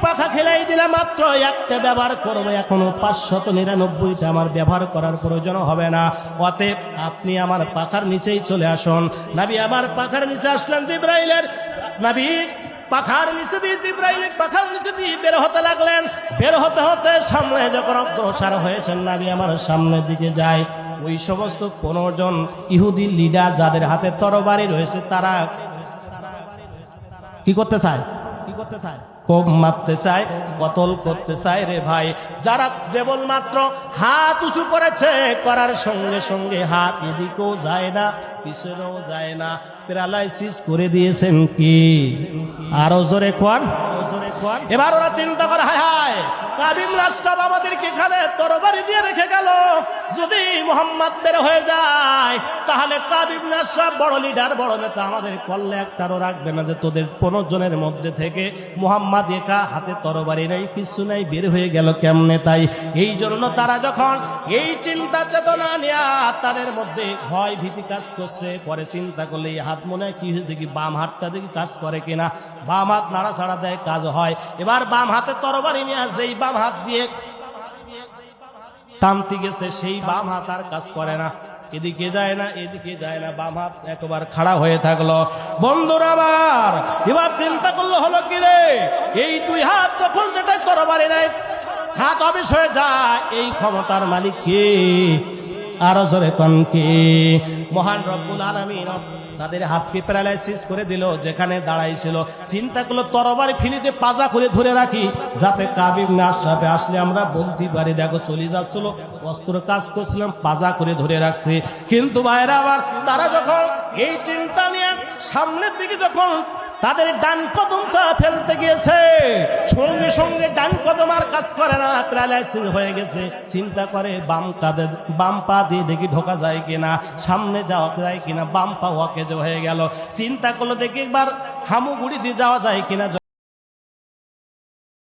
পাখা খেলাই দিলাম, মাত্র একটা ব্যবহার করবো, এখনো 599টা আমার ব্যবহার করার প্রয়োজন হবে না। অতএব আপনি আমার পাখার নিচেই চলে আসুন। নবী আমার পাখার নিচে আসলেন। জিবরাইলের নবী পাখার নিচে দিয়ে জিবরাইলের পাখার নিচে দিয়ে বের হতে লাগলেন। বের হতে হতে সামনে যখন অগ্রসর হয়েছেন, নবী আমার সামনের দিকে যায়। ওই সমস্ত 15 জন ইহুদি লিডার যাদের হাতে তরবারি রয়েছে, তারা কি করতে চায়? কোপ মারতে চায়, কতল করতে চায় রে ভাই। যারা কেবলমাত্র হাত উঁচু করেছে, করার সঙ্গে সঙ্গে হাত এদিকেও যায় না, পিছনেও যায় না, প্যারালাইসিস করে দিয়েছেন। কি আরো জোরে কোন? এবার ওরা চিন্তা করে, হায় হায়, কাবিম রাষ্ট্র আমাদেরকে এখানে তরবারি দিয়ে রেখে গেল, যদি মুহাম্মদ বের হয়ে যায় তাহলে কাবিম রাষ্ট্র বড় লিডার, বড় নেতা, আমাদের কল্লে একটারও রাখবে না যে তোদের 15 জনের মধ্যে থেকে মুহাম্মদ একা হাতে তরবারি নাই, কিছু নাই, বের হয়ে গেল কেমনে? তাই এই জন্য তারা যখন এই চিন্তা চেতনা নিয়ে তাদের মধ্যে ভয় ভীতি কাজ করছে, পরে চিন্তা করলে এই হাত মনে হয় কি দেখি, বাম হাতটা দেখি কাজ করে কিনা। বাম হাত নাড়াচাড়া দেয়, কাজ হয়। এবার বাম হাতে তরবারি নিয়ে যেই বাম হাত দিয়ে টানতে গেছে, সেই বাম হাত আর কাজ করে না, এদিকে যায় না, এদিকে যায় না, বাম হাত একবার খাড়া হয়ে থাকলো। বন্ধুরা আমার, এবার চিন্তা করলো, হলো কি রে, এই দুই হাত যখন যেটাই তরবারি নাই, হাত অবিষ হয়ে যায়, এই ক্ষমতার মালিক কে? আরো জোরে কোন কে? মহান রব্বুল আলামিন তাদের হাতকে প্যারালাইসিস করে দিল। যেখানে দাঁড়াইছিল চিন্তা করলো, তরবারি ফিলিতে পাজা করে ধরে রাখি, যাতে কাবিব না আসবে, আসলে আমরা বলতে পারি দেখো চলে যাচ্ছিল, অস্ত্র কাজ করছিলাম, পাজা করে ধরে রাখছে। কিন্তু ভাইরা আবার তারা যখন এই চিন্তা নিয়ে সামনের দিকে যখন তাদের ডান কদমটা ফেলতে গিয়েছে, সঙ্গে সঙ্গে ডান কদম আর কাজ করে না, প্যারালাইসিস হয়ে গেছে। চিন্তা করে বাম পা দিয়ে দেখি ঢোকা যায় কিনা, সামনে যাওয়া যায় কিনা, বাম পা ওয়াকেজ হয়ে গেল। চিন্তা করলো দেখি একবার হামুগুড়ি দিয়ে যাওয়া যায় কিনা।